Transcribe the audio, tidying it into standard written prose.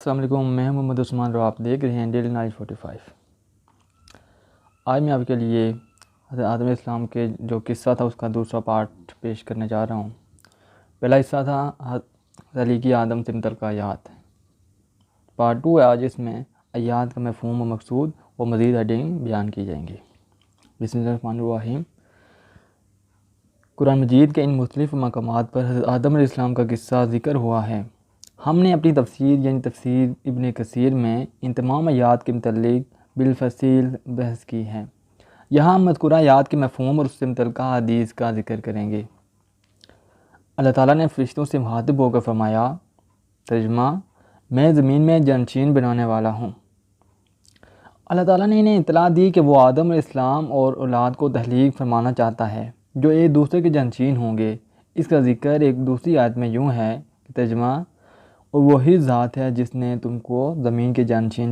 السلام علیکم، میں محمد عثمان اور آپ دیکھ رہے ہیں ڈیلی نالج 45۔ آج میں آپ کے لیے حضرت آدم علیہ السلام کے جو قصہ تھا اس کا دوسرا پارٹ پیش کرنے جا رہا ہوں۔ پہلا حصہ تھا حضرت علی کی آدم سے متعلقہ آیات۔ پارٹ 2 ہے آج، اس میں آیات کا مفہوم و مقصود و مزید ہیڈنگ بیان کی جائیں گی۔ بسم اللہ الرحمن الرحیم۔ قرآن مجید کے ان مختلف مقامات پر حضرت آدم علیہ السلام کا قصہ ذکر ہوا ہے۔ ہم نے اپنی تفسیر یعنی تفسیر ابن کثیر میں ان تمام آیات کے متعلق بالتفصیل بحث کی ہے۔ یہاں ہم مذکورہ آیات کے مفہوم اور اس سے متعلقہ حدیث کا ذکر کریں گے۔ اللہ تعالیٰ نے فرشتوں سے مخاطب ہو کر فرمایا، ترجمہ: میں زمین میں جانشین بنانے والا ہوں۔ اللہ تعالیٰ نے انہیں اطلاع دی کہ وہ آدم علیہ السلام اور اولاد کو تخلیق فرمانا چاہتا ہے جو ایک دوسرے کے جانشین ہوں گے۔ اس کا ذکر ایک دوسری آیت میں یوں ہے کہ ترجمہ: اور وہی ذات ہے جس نے تم کو زمین کے جانشین